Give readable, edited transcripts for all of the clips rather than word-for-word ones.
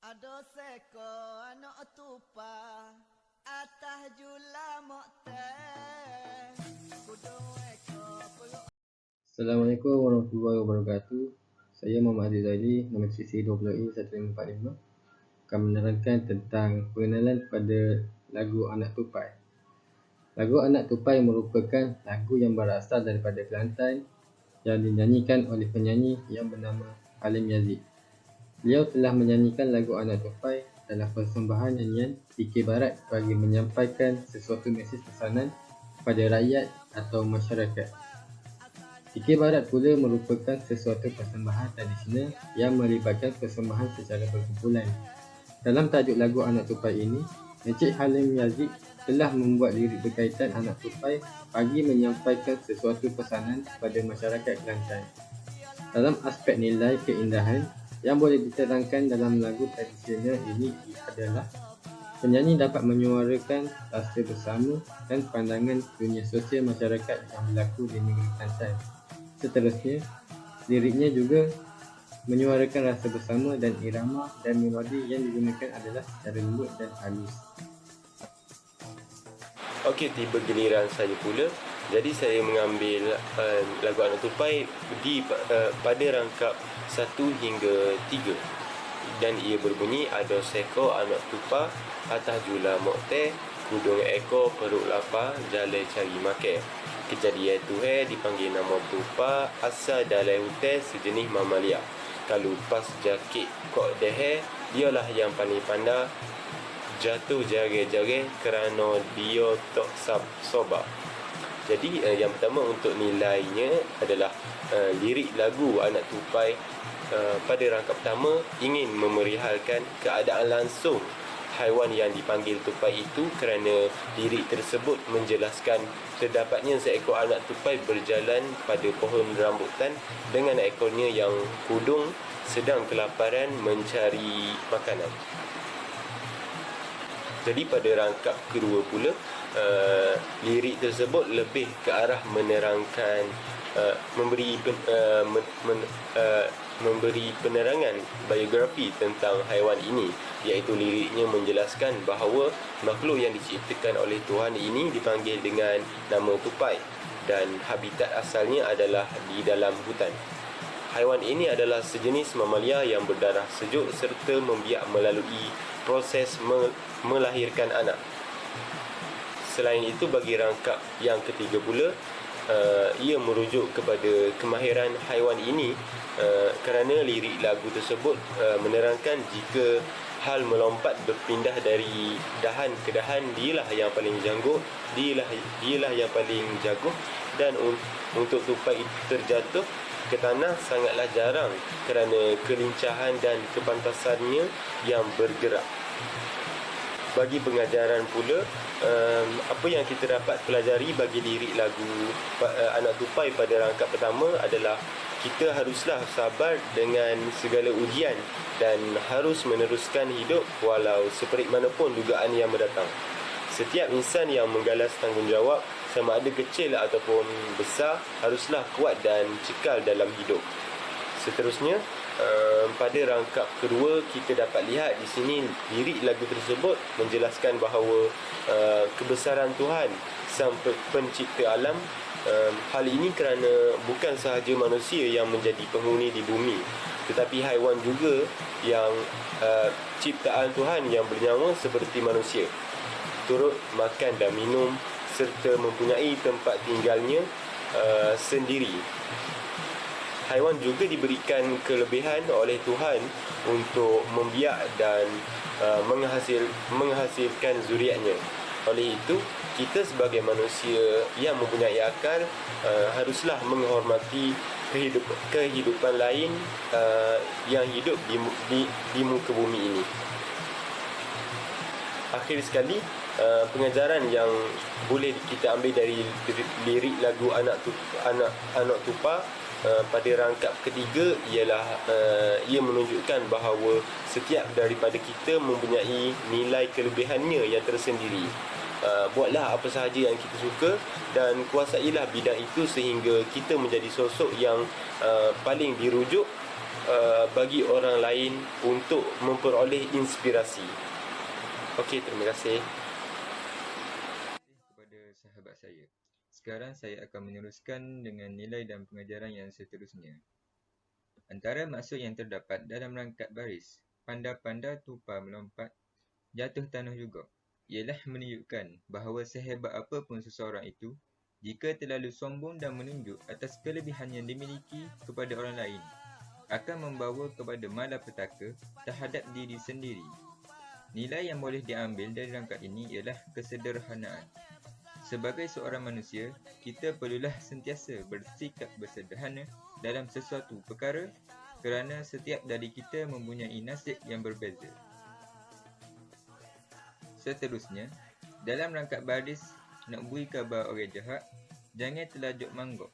Ado seko anak tupa atah jula mokte kudu eko peluk. Assalamualaikum warahmatullahi wabarakatuh. Saya Muhammad Aziz Zaidi, nombor sisi 20E1545 akan menerangkan tentang pengenalan pada lagu Anak Tupai. Lagu Anak Tupai merupakan lagu yang berasal daripada Kelantan yang dinyanyikan oleh penyanyi yang bernama Halim Yazid. Beliau telah menyanyikan lagu Anak Tupai dalam persembahan nyanyian PK Barat bagi menyampaikan sesuatu mesej pesanan kepada rakyat atau masyarakat. PK Barat pula merupakan sesuatu persembahan tradisional yang melibatkan persembahan secara berkumpulan. Dalam tajuk lagu Anak Tupai ini, Encik Halim Yazid telah membuat lirik berkaitan anak tupai bagi menyampaikan sesuatu pesanan kepada masyarakat Kelantan. Dalam aspek nilai keindahan yang boleh diterangkan dalam lagu tradisional ini adalah penyanyi dapat menyuarakan rasa bersama dan pandangan dunia sosial masyarakat yang berlaku di negeri Kelantan. Seterusnya, liriknya juga menyuarakan rasa bersama dan irama dan melodi yang digunakan adalah secara lembut dan halus. Okey, tiba giliran saya pula. Jadi saya mengambil lagu Anak Tupai pada rangkap 1 hingga 3. Dan ia berbunyi, ada seko anak tupa, atas jula mokte, kudung eko perut lapar, jalan cari makan. Kejadian tu dipanggil nama tupa, asal dalam hutan sejenis mamalia. Kalau pas jakit kok dehe, dialah yang paling pandai, jatuh jari-jari kerana dia tak soba. Jadi yang pertama untuk nilainya adalah lirik lagu Anak Tupai pada rangkap pertama ingin memerihalkan keadaan langsung haiwan yang dipanggil tupai itu, kerana lirik tersebut menjelaskan terdapatnya seekor anak tupai berjalan pada pohon rambutan dengan ekornya yang kudung sedang kelaparan mencari makanan. Jadi pada rangkap kedua pula, lirik tersebut lebih ke arah menerangkan, memberi penerangan biografi tentang haiwan ini, iaitu liriknya menjelaskan bahawa makhluk yang diciptakan oleh Tuhan ini dipanggil dengan nama tupai dan habitat asalnya adalah di dalam hutan. Haiwan ini adalah sejenis mamalia yang berdarah sejuk serta membiak melalui proses melahirkan anak. Selain itu, bagi rangkap yang ketiga pula, ia merujuk kepada kemahiran haiwan ini kerana lirik lagu tersebut menerangkan jika hal melompat berpindah dari dahan ke dahan, dialah yang paling janggut, dialah yang paling jago, dan untuk tupai itu terjatuh ke tanah sangatlah jarang kerana kelincahan dan kepantasannya yang bergerak. Bagi pengajaran pula, apa yang kita dapat pelajari bagi lirik lagu Anak Tupai pada rangkap pertama adalah kita haruslah sabar dengan segala ujian dan harus meneruskan hidup walau seperit manapun dugaan yang mendatang. Setiap insan yang menggalas tanggungjawab, sama ada kecil ataupun besar, haruslah kuat dan cekal dalam hidup. Seterusnya, pada rangkap kedua, kita dapat lihat di sini lirik lagu tersebut menjelaskan bahawa kebesaran Tuhan Sang Pencipta alam. Hal ini kerana bukan sahaja manusia yang menjadi penghuni di bumi, tetapi haiwan juga yang ciptaan Tuhan yang bernyawa seperti manusia, turut makan dan minum serta mempunyai tempat tinggalnya sendiri. Haiwan juga diberikan kelebihan oleh Tuhan untuk membiak dan menghasilkan zuriatnya. Oleh itu, kita sebagai manusia yang mempunyai akal haruslah menghormati kehidupan lain yang hidup di muka bumi ini. Akhir sekali, pengajaran yang boleh kita ambil dari lirik lagu Anak Tupa pada rangkap ketiga ialah ia menunjukkan bahawa setiap daripada kita mempunyai nilai kelebihannya yang tersendiri. Buatlah apa sahaja yang kita suka dan kuasailah bidang itu sehingga kita menjadi sosok yang paling dirujuk bagi orang lain untuk memperoleh inspirasi. Okey, terima kasih. Kepada sahabat saya. Sekarang saya akan meneruskan dengan nilai dan pengajaran yang seterusnya. Antara maksud yang terdapat dalam rangkap baris panda-panda tupai melompat, jatuh tanah juga, ialah menunjukkan bahawa sehebat apapun seseorang itu, jika terlalu sombong dan menunjuk atas kelebihan yang dimiliki kepada orang lain, akan membawa kepada malapetaka terhadap diri sendiri. Nilai yang boleh diambil dari rangkap ini ialah kesederhanaan. Sebagai seorang manusia, kita perlulah sentiasa bersikap bersederhana dalam sesuatu perkara kerana setiap dari kita mempunyai nasib yang berbeza. Seterusnya, dalam rangkap baris nak beri khabar orang jahat, jangan terlajuk manggok,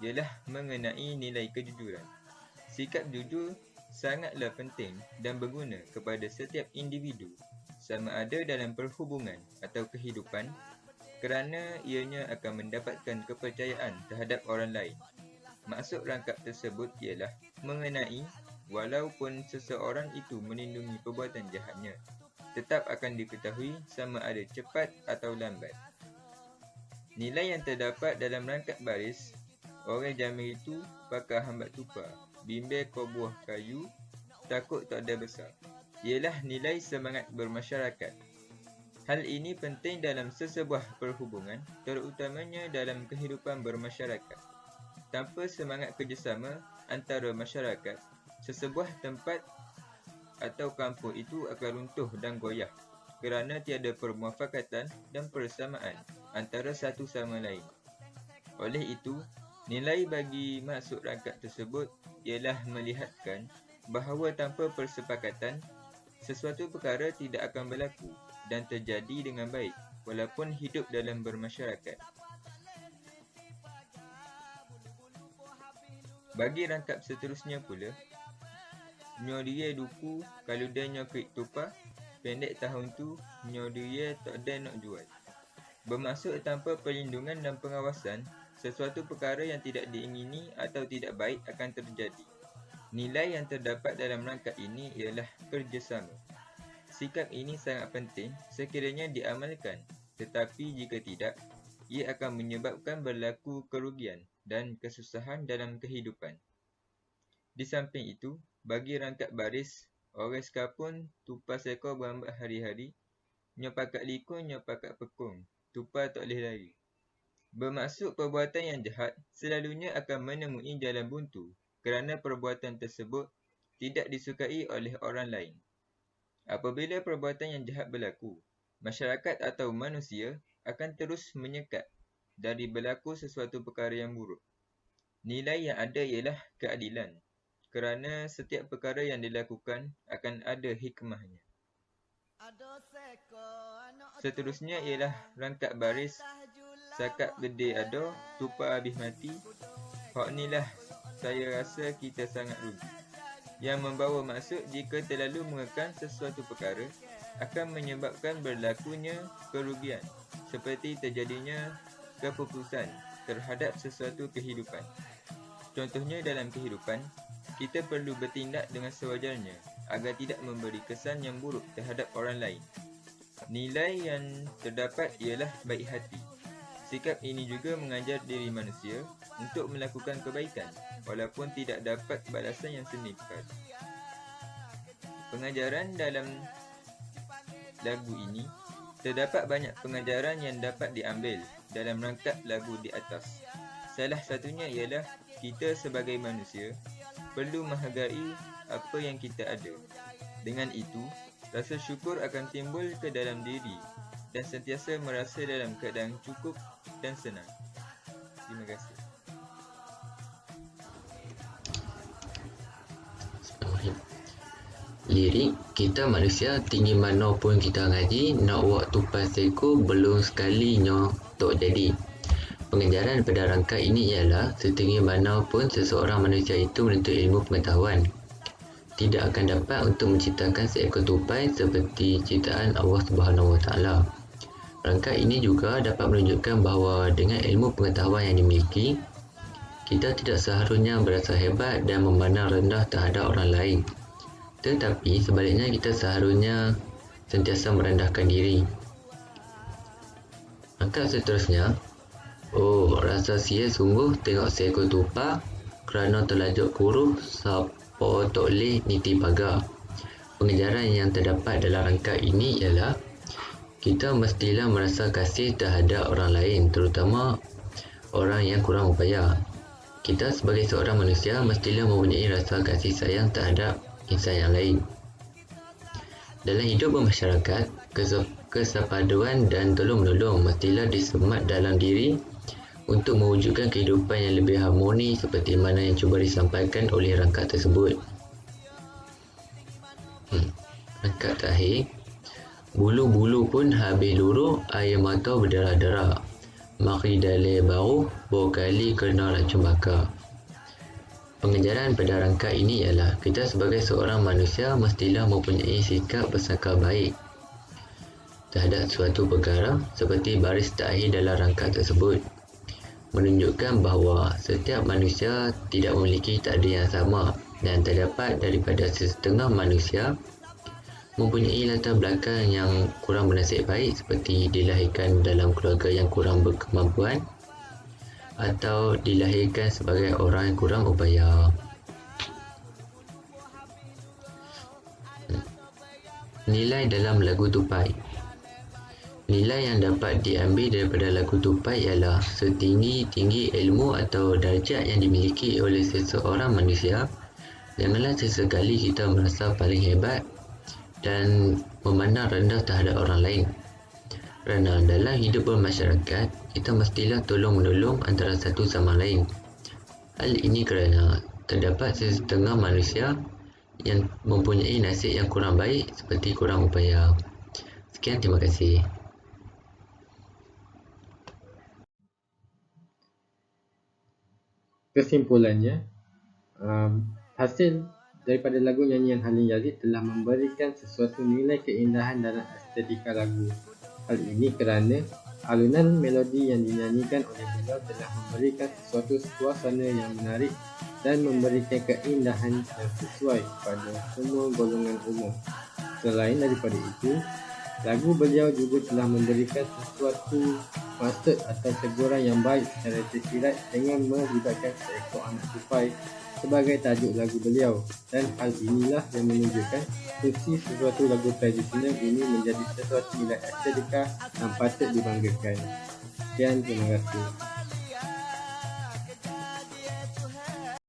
ialah mengenai nilai kejujuran. Sikap jujur sangatlah penting dan berguna kepada setiap individu, sama ada dalam perhubungan atau kehidupan, kerana ianya akan mendapatkan kepercayaan terhadap orang lain. Maksud rangkap tersebut ialah mengenai walaupun seseorang itu melindungi perbuatan jahatnya, tetap akan diketahui sama ada cepat atau lambat. Nilai yang terdapat dalam rangkap baris, orang jamil itu pakai hambat tupai, bimbel kau buah kayu, takut tak ada besar, ialah nilai semangat bermasyarakat. Hal ini penting dalam sesebuah perhubungan, terutamanya dalam kehidupan bermasyarakat. Tanpa semangat kerjasama antara masyarakat, sesebuah tempat atau kampung itu akan runtuh dan goyah kerana tiada permuafakatan dan persamaan antara satu sama lain. Oleh itu, nilai bagi maksud rangkap tersebut ialah melihatkan bahawa tanpa persepakatan, sesuatu perkara tidak akan berlaku dan terjadi dengan baik walaupun hidup dalam bermasyarakat. Bagi rangkap seterusnya pula, nyo dia duku kalau dia nyo krik tupai, pendek tahun tu nyo dia tak ada nak jual. Bermaksud tanpa perlindungan dan pengawasan, sesuatu perkara yang tidak diingini atau tidak baik akan terjadi. Nilai yang terdapat dalam rangkap ini ialah kerjasama. Sikap ini sangat penting sekiranya diamalkan, tetapi jika tidak, ia akan menyebabkan berlaku kerugian dan kesusahan dalam kehidupan. Di samping itu, bagi rangkap baris, orang sekapun tupai seekor berambat hari-hari, nyo pakat likun, nyo pakat pekung, tupai tak boleh lari. Bermaksud perbuatan yang jahat selalunya akan menemui jalan buntu kerana perbuatan tersebut tidak disukai oleh orang lain. Apabila perbuatan yang jahat berlaku, masyarakat atau manusia akan terus menyekat dari berlaku sesuatu perkara yang buruk. Nilai yang ada ialah keadilan, kerana setiap perkara yang dilakukan akan ada hikmahnya. Seterusnya ialah rangkap baris sakap gede ada, tupai habis mati. Hak inilah saya rasa kita sangat rugi. Yang membawa maksud jika terlalu mengekang sesuatu perkara akan menyebabkan berlakunya kerugian, seperti terjadinya keputusan terhadap sesuatu kehidupan. Contohnya dalam kehidupan, kita perlu bertindak dengan sewajarnya agar tidak memberi kesan yang buruk terhadap orang lain. Nilai yang terdapat ialah baik hati. Sikap ini juga mengajar diri manusia untuk melakukan kebaikan walaupun tidak dapat balasan yang semikat. Pengajaran dalam lagu ini, terdapat banyak pengajaran yang dapat diambil dalam rangkap lagu di atas. Salah satunya ialah kita sebagai manusia perlu menghargai apa yang kita ada. Dengan itu, rasa syukur akan timbul ke dalam diri dan sentiasa merasa dalam keadaan cukup dan senang. Terima kasih. Lirik, kita manusia tinggi mana pun kita ngaji, nak buat tupai seko belum sekali nyo tak jadi. Pengajaran pada rangka ini ialah setinggi mana pun seseorang manusia itu menuntut ilmu pengetahuan, tidak akan dapat untuk menciptakan seekor tupai seperti ciptaan Allah Subhanahu Wa Taala. Rangka ini juga dapat menunjukkan bahawa dengan ilmu pengetahuan yang dimiliki, kita tidak seharusnya berasa hebat dan memandang rendah terhadap orang lain. Tetapi sebaliknya kita seharusnya sentiasa merendahkan diri. Angkat seterusnya. Oh, rasa sia sungguh tengok seekor tupai kerana terlajuk kuruh siapa tak boleh niti pagar. Pengejaran yang terdapat dalam rangka ini ialah kita mestilah merasa kasih terhadap orang lain, terutama orang yang kurang upaya. Kita sebagai seorang manusia mestilah mempunyai rasa kasih sayang terhadap insan yang lain. Dalam hidup bermasyarakat, kesepaduan dan tolong-menolong mestilah disemat dalam diri untuk mewujudkan kehidupan yang lebih harmoni seperti mana yang cuba disampaikan oleh rangka tersebut. Rangka terakhir. Bulu-bulu pun habis luruh, air mata berdarah-darah. Mari dalai baru, berkali kena racun bakar. Pengejaran pada rangka ini ialah kita sebagai seorang manusia mestilah mempunyai sikap bersangka baik terhadap suatu perkara seperti baris terakhir dalam rangka tersebut, menunjukkan bahawa setiap manusia tidak memiliki takdir yang sama dan terdapat daripada setengah manusia mempunyai latar belakang yang kurang bernasib baik seperti dilahirkan dalam keluarga yang kurang berkemampuan atau dilahirkan sebagai orang yang kurang upaya. Nilai dalam lagu tupai. Nilai yang dapat diambil daripada lagu tupai ialah setinggi-tinggi ilmu atau darjat yang dimiliki oleh seseorang manusia, janganlah sesekali kita merasa paling hebat dan memandang rendah terhadap orang lain. Kerana dalam hidup bermasyarakat, kita mestilah tolong-menolong antara satu sama lain. Hal ini kerana terdapat setengah manusia yang mempunyai nasib yang kurang baik seperti kurang upaya. Sekian, terima kasih. Kesimpulannya, hasil daripada lagu nyanyian Halim Yazid telah memberikan sesuatu nilai keindahan dalam estetika lagu. Hal ini kerana alunan melodi yang dinyanyikan oleh beliau telah memberikan sesuatu suasana yang menarik dan memberikan keindahan yang sesuai pada semua golongan umur. Selain daripada itu, lagu beliau juga telah memberikan sesuatu maksud atau teguran yang baik secara tersirat dengan melibatkan seekor anak tupai sebagai tajuk lagu beliau, dan hal inilah yang menunjukkan fungsi sesuatu lagu tradisional ini menjadi sesuatu nilai estetika yang patut dibanggakan. Sekian, terima kasih.